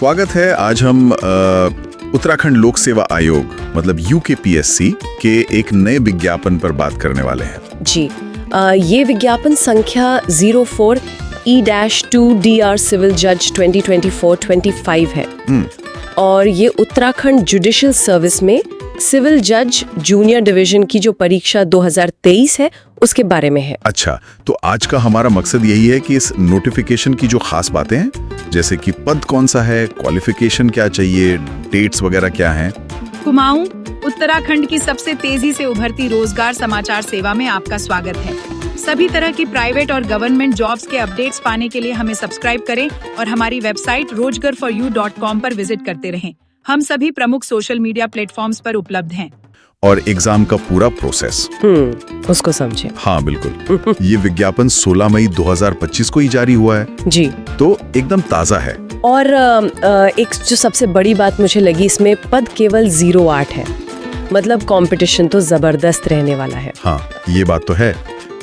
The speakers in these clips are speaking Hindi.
स्वागत है। आज हम उत्तराखंड लोक सेवा आयोग मतलब यूकेपीएससी के एक नए विज्ञापन पर बात करने वाले हैं। जी, ये विज्ञापन संख्या 04E-2DR सिविल जज 2024-25 है। और ये उत्तराखंड जुडिशियल सर्विस में सिविल जज जूनियर डिवीजन की जो परीक्षा 2023 है उसके बारे में है। अच्छा, तो आज का हमारा मकसद यही है कि इस नोटिफिकेशन की जो खास बातें हैं, जैसे कि पद कौन सा है, क्वालिफिकेशन क्या चाहिए, डेट्स वगैरह क्या हैं। कुमाऊं, उत्तराखंड की सबसे तेजी से उभरती रोजगार समाचार सेवा में आपका स्वागत है। सभी तरह की प्राइवेट और गवर्नमेंट जॉब्स के अपडेट्स पाने के लिए हमें सब्सक्राइब करें और हमारी वेबसाइट rojgarforyou.com पर विजिट करते रहें। हम सभी प्रमुख सोशल मीडिया प्लेटफॉर्म्स पर उपलब्ध हैं। और एग्जाम का पूरा प्रोसेस उसको समझे। हाँ बिल्कुल। ये विज्ञापन 16 मई 2025 को ही जारी हुआ है जी, तो एकदम ताजा है। और एक जो सबसे बड़ी बात मुझे लगी, इसमें पद केवल 08 है, मतलब कंपटीशन तो जबरदस्त रहने वाला है। हाँ, ये बात तो है।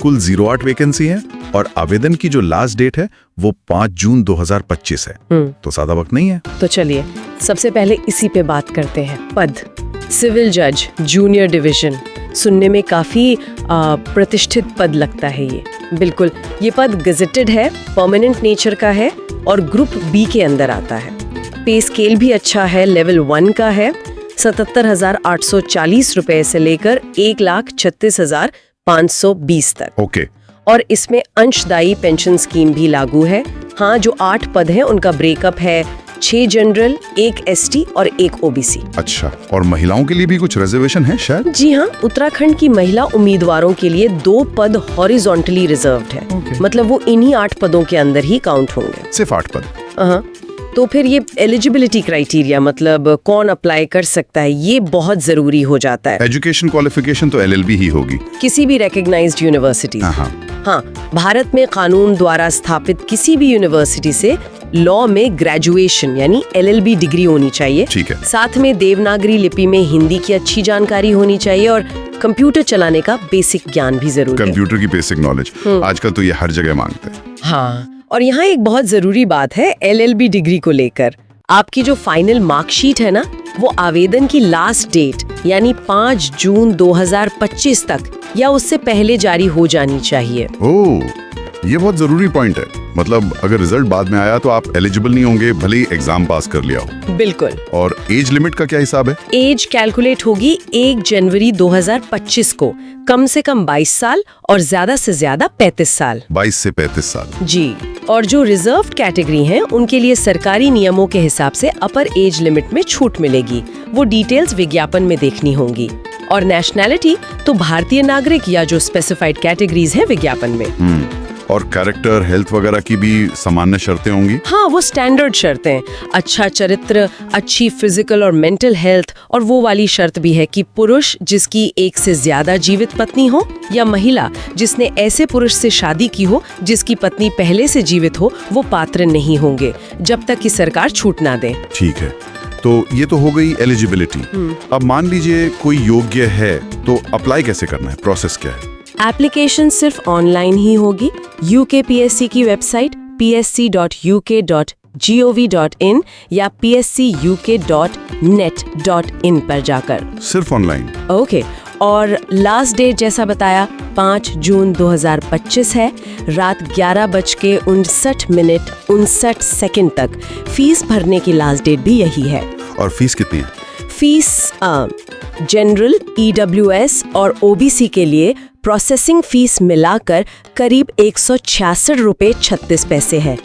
कुल 08 वैकेंसी है और आवेदन की जो लास्ट डेट है वो 5 जून 2025 है। तो ज्यादा वक्त नहीं है। तो चलिए सबसे पहले इसी पे बात करते हैं। पद सिविल जज जूनियर डिवीजन, सुनने में काफी प्रतिष्ठित पद लगता है ये। बिल्कुल, ये पद गजेटेड है, परमानेंट नेचर का है और ग्रुप बी के अंदर आता है। पे स्केल भी अच्छा है, लेवल 1 का है। 77,840 रुपए से लेकर 1,36,520 तक। ओके। और इसमें अंशदायी पेंशन स्कीम भी लागू है। हाँ, जो 8 पद हैं उनका ब्रेकअप है 6 जनरल, 1 ST और 1 OBC। अच्छा, और महिलाओं के लिए भी कुछ रिजर्वेशन है शायद? जी हाँ, उत्तराखंड की महिला उम्मीदवारों के लिए 2 पद हॉरिजॉन्टली रिजर्व्ड है। मतलब वो इन्हीं 8 पदों के अंदर ही काउंट होंगे। सिर्फ 8 पद? हाँ। तो फिर ये एलिजिबिलिटी क्राइटेरिया, मतलब कौन अप्लाई कर सकता है, ये बहुत जरूरी हो जाता है। एजुकेशन क्वालिफिकेशन तो LLB ही होगी, किसी भी रिकॉग्नाइज्ड यूनिवर्सिटी। हाँ, भारत में कानून द्वारा स्थापित किसी भी यूनिवर्सिटी से लॉ में ग्रेजुएशन यानी LLB डिग्री होनी चाहिए। ठीक है। साथ में देवनागरी लिपि में हिंदी की अच्छी जानकारी होनी चाहिए और कंप्यूटर चलाने का बेसिक ज्ञान भी जरूरी है। कंप्यूटर की बेसिक नॉलेज आजकल तो ये हर जगह मांगते हैं। हाँ, और यहाँ एक बहुत जरूरी बात है LLB डिग्री को लेकर। आपकी जो फाइनल मार्कशीट है ना, वो आवेदन की लास्ट डेट यानी 5 जून 2025 तक या उससे पहले जारी हो जानी चाहिए। ओह, ये बहुत जरूरी पॉइंट है। मतलब अगर रिजल्ट बाद में आया तो आप एलिजिबल नहीं होंगे, भले ही एग्जाम पास कर लिया हो। बिल्कुल। और एज लिमिट का क्या हिसाब है? एज कैलकुलेट होगी 1 जनवरी 2025 को, कम से कम 22 साल और ज्यादा से ज्यादा 35 साल। 22 से 35 साल। जी, और जो रिजर्व्ड कैटेगरी हैं उनके लिए सरकारी नियमों के हिसाब से अपर एज लिमिट में छूट मिलेगी। वो डिटेल्स विज्ञापन में देखनी होंगी। और नेशनैलिटी तो भारतीय नागरिक या जो स्पेसिफाइड कैटेगरीज है विज्ञापन में। और कैरेक्टर, हेल्थ वगैरह की भी सामान्य शर्तें होंगी? हाँ, वो स्टैंडर्ड शर्तें, अच्छा चरित्र, अच्छी फिजिकल और मेंटल हेल्थ, और वो वाली शर्त भी है कि पुरुष जिसकी एक से ज्यादा जीवित पत्नी हो या महिला जिसने ऐसे पुरुष से शादी की हो जिसकी पत्नी पहले से जीवित हो, वो पात्र नहीं होंगे जब तक कि सरकार छूट ना दे। ठीक है, तो ये तो हो गई एलिजिबिलिटी। अब मान लीजिए कोई योग्य है तो अप्लाई कैसे करना है, प्रोसेस क्या है? एप्लीकेशन सिर्फ ऑनलाइन ही होगी। यूकेपीएससी की वेबसाइट psc.uk.gov.in या pscuk.net.in पर जाकर। सिर्फ ऑनलाइन? ओके। और लास्ट डेट जैसा बताया 5 जून 2025 है, रात 11:59 तक। फीस भरने की लास्ट डेट भी यही है। और फीस कितनी है? फीस जनरल, EWS और OBC के लिए प्रोसेसिंग फीस मिलाकर करीब 166 रुपए 36 पैसे है।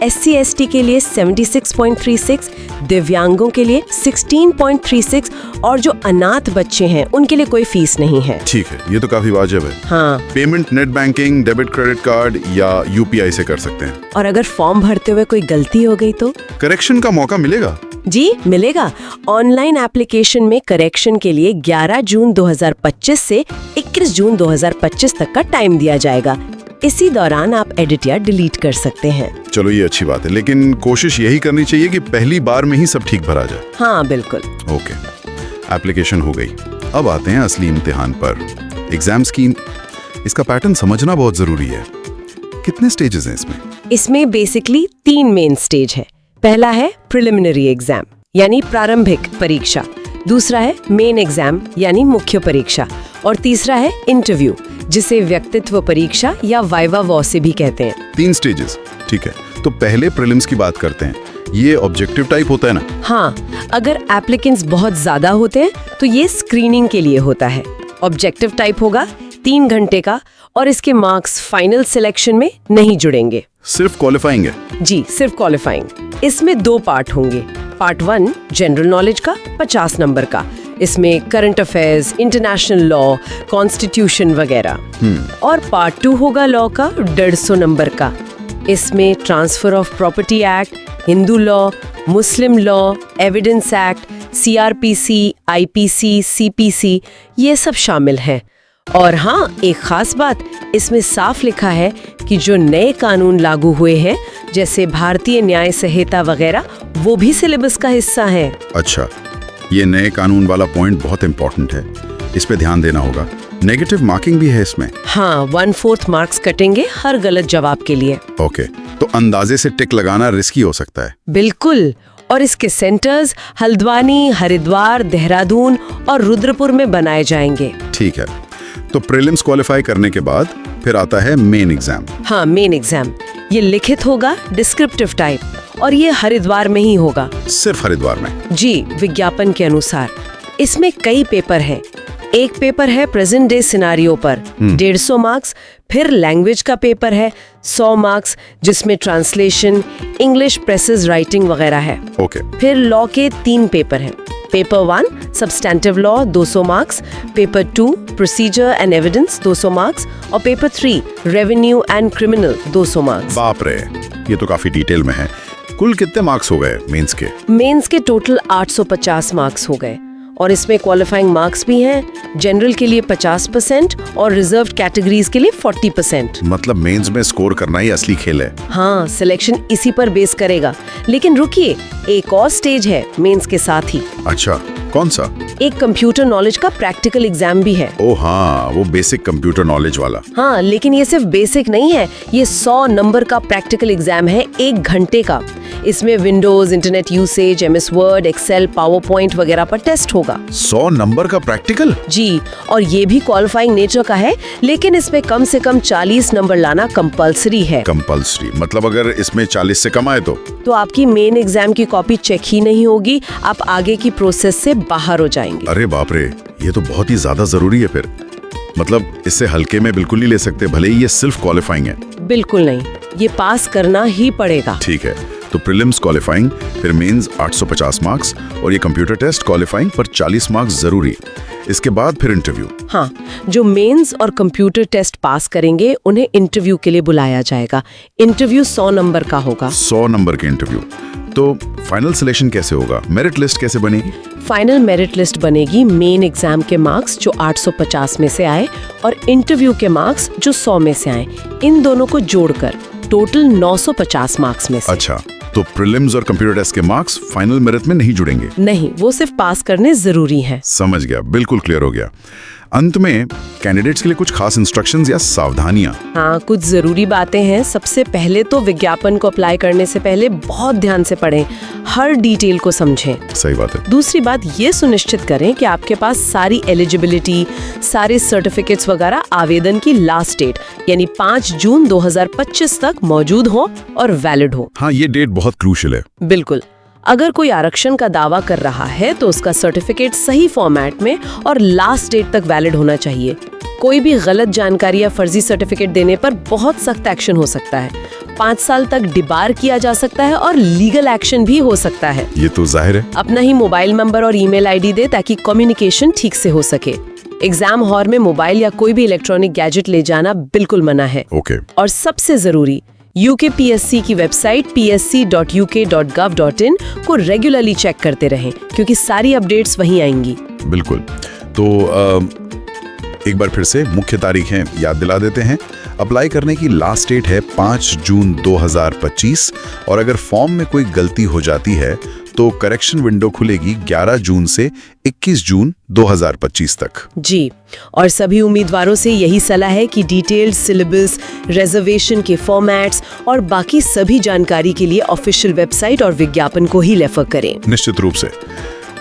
SC ST के लिए 76.36, दिव्यांगों के लिए 16.36 और जो अनाथ बच्चे हैं उनके लिए कोई फीस नहीं है। ठीक है, ये तो काफी वाजिब है। हाँ। Payment net banking, debit credit card या UPI से कर सकते हैं। और अगर फॉर्म भरते हुए कोई गलती हो गई तो करेक्शन का मौका मिलेगा? जी मिलेगा। ऑनलाइन एप्लीकेशन में करेक्शन के लिए 11 जून 2025 से 21 जून 2025 तक का टाइम दिया जाएगा। इसी दौरान आप एडिट या डिलीट कर सकते हैं। चलो, ये अच्छी बात है, लेकिन कोशिश यही करनी चाहिए कि पहली बार में ही सब ठीक भरा जाए। हाँ बिल्कुल। ओके, एप्लीकेशन हो गई। अब आते हैं असली इम्तिहान पर। एग्जाम स्कीम, इसका पैटर्न समझना बहुत जरूरी है। कितने स्टेजेस हैं इसमें? इसमें बेसिकली 3 मेन स्टेज है। पहला है प्रिलिमिनरी एग्जाम यानी प्रारंभिक परीक्षा, दूसरा है मेन एग्जाम यानी मुख्य परीक्षा, और तीसरा है इंटरव्यू जिसे व्यक्तित्व परीक्षा या वाइवा वॉ से भी कहते हैं। 3 स्टेजेस, ठीक है। तो पहले प्रीलिम्स की बात करते हैं। ये ऑब्जेक्टिव टाइप होता है ना? हाँ, अगर एप्लीकेंट्स बहुत ज्यादा होते हैं तो ये स्क्रीनिंग के लिए होता है। ऑब्जेक्टिव टाइप होगा 3 घंटे का और इसके मार्क्स फाइनल सिलेक्शन में नहीं जुड़ेंगे। सिर्फ क्वालिफाइंग है? जी, सिर्फ क्वालिफाइंग। इसमें 2 पार्ट होंगे। पार्ट 1 जनरल नॉलेज का 50 नंबर का, इसमें current affairs, international law, constitution वगैरह। और पार्ट 2 होगा लॉ का 150 नंबर का, इसमें transfer of property act, Hindu law, Muslim law, evidence act, CRPC, IPC, CPC ये सब शामिल हैं। और हाँ, एक खास बात, इसमें साफ लिखा है कि जो नए कानून लागू हुए हैं जैसे भारतीय न्याय संहिता वगैरह, वो भी सिलेबस का हिस्सा है। अच्छा, ये नए कानून वाला पॉइंट बहुत इंपॉर्टेंट है, इस पे ध्यान देना होगा। नेगेटिव मार्किंग भी है इसमें? हाँ, 1/4 मार्क्स कटेंगे हर गलत जवाब के लिए। ओके, तो अंदाजे से टिक लगाना रिस्की हो सकता है। बिल्कुल, और इसके सेंटर्स हल्द्वानी, हरिद्वार, देहरादून और रुद्रपुर में बनाए जाएंगे। ठीक है, तो प्रीलिम्स क्वालिफाई करने के बाद फिर आता है मेन एग्जाम। हाँ, मेन एग्जाम ये लिखित होगा, डिस्क्रिप्टिव टाइप, और ये हरिद्वार में ही होगा। सिर्फ हरिद्वार में? जी, विज्ञापन के अनुसार। इसमें कई पेपर हैं। एक पेपर है प्रेजेंट डे सिनारियो पर 150 मार्क्स, फिर लैंग्वेज का पेपर है 100 मार्क्स जिसमें ट्रांसलेशन, इंग्लिश प्रेसेस राइटिंग वगैरह है। ओके। फिर लॉ के 3 पेपर हैं। Paper 1 substantive law 200 marks, paper 2 procedure and evidence 200 marks, और paper 3 revenue and criminal 200 marks. बाप रे, ये तो काफी डिटेल में है। कुल कितने मार्क्स हो गए मेंस के? मेंस के टोटल 850 मार्क्स हो गए, और इसमें क्वालिफाइंग मार्क्स भी हैं। जनरल के लिए 50% और रिजर्व्ड कैटेगरीज के लिए 40%। मतलब मेंस में स्कोर करना ही असली खेल है। हाँ, सिलेक्शन इसी पर बेस करेगा। लेकिन रुकिए, एक और स्टेज है मेंस के साथ ही। अच्छा, कौन सा? एक कंप्यूटर नॉलेज का प्रैक्टिकल एग्जाम भी है। ओ हाँ, वो बेसिक कंप्यूटर नॉलेज वाला। हाँ, लेकिन ये सिर्फ बेसिक नहीं है, ये 100 नंबर का प्रैक्टिकल एग्जाम है, 1 घंटे का। इसमें Windows, internet usage, MS Word, Excel, PowerPoint वगैरह पर टेस्ट होगा। 100 नंबर का प्रैक्टिकल? जी, और ये भी क्वालिफाइंग नेचर का है, लेकिन इसमें कम से कम 40 नंबर लाना कंपलसरी है। कंपलसरी मतलब अगर इसमें 40 से कम आए तो आपकी मेन एग्जाम की कॉपी चेक ही नहीं होगी, आप आगे की प्रोसेस से बाहर हो जाएंगे। अरे बाप रे, ये तो बहुत ही ज्यादा जरूरी है फिर। मतलब इससे हल्के में बिल्कुल नहीं ले सकते, भले ही ये सिर्फ क्वालिफाइंग है। बिल्कुल नहीं, ये पास करना ही पड़ेगा। ठीक है, तो प्रीलिम्स क्वालिफाइंग, फिर मेंस 850 मार्क्स, और ये कंप्यूटर टेस्ट क्वालिफाइंग पर 40 मार्क्स जरूरी। इसके बाद फिर इंटरव्यू। हाँ, जो मेंस और कंप्यूटर टेस्ट पास करेंगे उन्हें इंटरव्यू के लिए बुलाया जाएगा। इंटरव्यू 100 नंबर का होगा। 100 नंबर के इंटरव्यू। तो फाइनल सिलेक्शन कैसे होगा? मेरिट लिस्ट कैसे बनेगी? फाइनल मेरिट लिस्ट बनेगी मेन एग्जाम के मार्क्स जो 850 में से आए और इंटरव्यू के मार्क्स जो 100 में से आए, इन दोनों को जोड़कर टोटल 950 मार्क्स में से। अच्छा, तो प्रीलिम्स और कंप्यूटर टेस्ट के मार्क्स फाइनल मेरिट में नहीं जुड़ेंगे? नहीं, वो सिर्फ पास करने जरूरी हैं। समझ गया, बिल्कुल क्लियर हो गया। अंत में कैंडिडेट्स के लिए कुछ खास इंस्ट्रक्शंस या सावधानियां? हाँ, कुछ जरूरी बातें हैं। सबसे पहले तो विज्ञापन को अप्लाई करने से पहले बहुत ध्यान से पढ़ें, हर डिटेल को समझें। सही बात है। दूसरी बात, ये सुनिश्चित करें कि आपके पास सारी एलिजिबिलिटी, सारे सर्टिफिकेट्स वगैरह आवेदन की लास्ट डेट यानी 5 जून 2025 तक मौजूद हो और वैलिड हो। हाँ, ये डेट बहुत क्रूशियल है। बिल्कुल। अगर कोई आरक्षण का दावा कर रहा है तो उसका सर्टिफिकेट सही फॉर्मेट में और लास्ट डेट तक वैलिड होना चाहिए। कोई भी गलत जानकारी या फर्जी सर्टिफिकेट देने पर बहुत सख्त एक्शन हो सकता है। 5 साल तक डिबार किया जा सकता है और लीगल एक्शन भी हो सकता है। ये तो जाहिर है। अपना ही मोबाइल नंबर और ईमेल आईडी दे ताकि कम्युनिकेशन ठीक से हो सके। एग्जाम हॉल में मोबाइल या कोई भी इलेक्ट्रॉनिक गैजेट ले जाना बिल्कुल मना है। ओके। और सबसे जरूरी, UKPSC की वेबसाइट psc.uk.gov.in को रेगुलरली चेक करते रहें क्योंकि सारी अपडेट्स वहीं आएंगी। बिल्कुल। तो एक बार फिर से मुख्य तारीखें याद दिला देते हैं। अप्लाई करने की लास्ट डेट है 5 जून 2025 और अगर फॉर्म में कोई गलती हो जाती है तो करेक्शन विंडो खुलेगी 11 जून से 21 जून 2025 तक। जी, और सभी उम्मीदवारों से यही सलाह है कि डिटेल्ड सिलेबस, रिजर्वेशन के फॉर्मेट्स और बाकी सभी जानकारी के लिए ऑफिशियल वेबसाइट और विज्ञापन को ही रेफर करें। निश्चित रूप से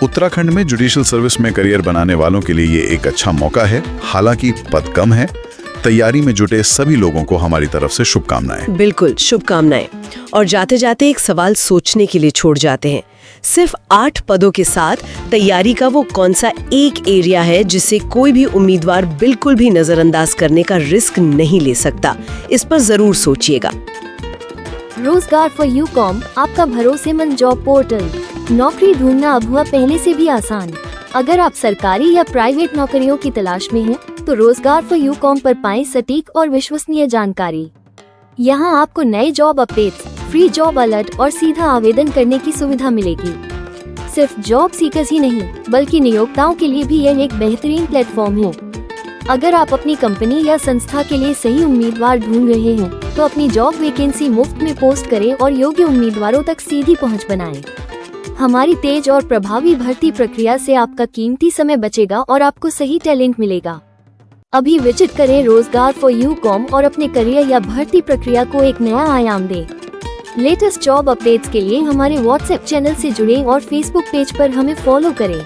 उत्तराखंड में जुडिशियल सर्विस में करियर बनाने वालों के लिए ये एक अच्छा मौका है। हालांकि पद कम है। तैयारी में जुटे सभी लोगों को हमारी तरफ से शुभकामनाएं। बिल्कुल, शुभकामनाएं। और जाते जाते एक सवाल सोचने के लिए छोड़ जाते हैं। सिर्फ 8 पदों के साथ तैयारी का वो कौन सा एक एरिया है जिसे कोई भी उम्मीदवार बिल्कुल भी नजरअंदाज करने का रिस्क नहीं ले सकता? इस पर जरूर सोचिएगा। रोजगार फॉर यूकॉम, आपका भरोसेमंद जॉब पोर्टल। नौकरी ढूंढना अब हुआ पहले से भी आसान। अगर आप सरकारी या प्राइवेट नौकरियों की तलाश में हैं, तो रोजगार फॉर यूकॉम पर पाएं सटीक और विश्वसनीय जानकारी। यहां आपको नए job updates, free job alert और सीधा आवेदन करने की सुविधा मिलेगी। सिर्फ जॉब सीकर्स ही नहीं, बल्कि नियोक्ताओं के लिए भी यह एक बेहतरीन प्लेटफॉर्म है। अगर आप अपनी कंपनी या संस्था के लिए सही उम्मीदवार ढूंढ रहे हैं, तो अपनी जॉब वैकेंसी मुफ्त में पोस्ट करें और योग्य उम्मीदवारों तक सीधी पहुंच बनाएं। हमारी तेज और प्रभावी भर्ती प्रक्रिया से आपका कीमती समय बचेगा और आपको सही टैलेंट मिलेगा। अभी विजिट करें रोजगार फॉर यूकॉम और अपने करियर या भर्ती प्रक्रिया को एक नया आयाम दें। लेटेस्ट जॉब अपडेट्स के लिए हमारे व्हाट्सएप चैनल से जुड़ें और फेसबुक पेज पर हमें फॉलो करें।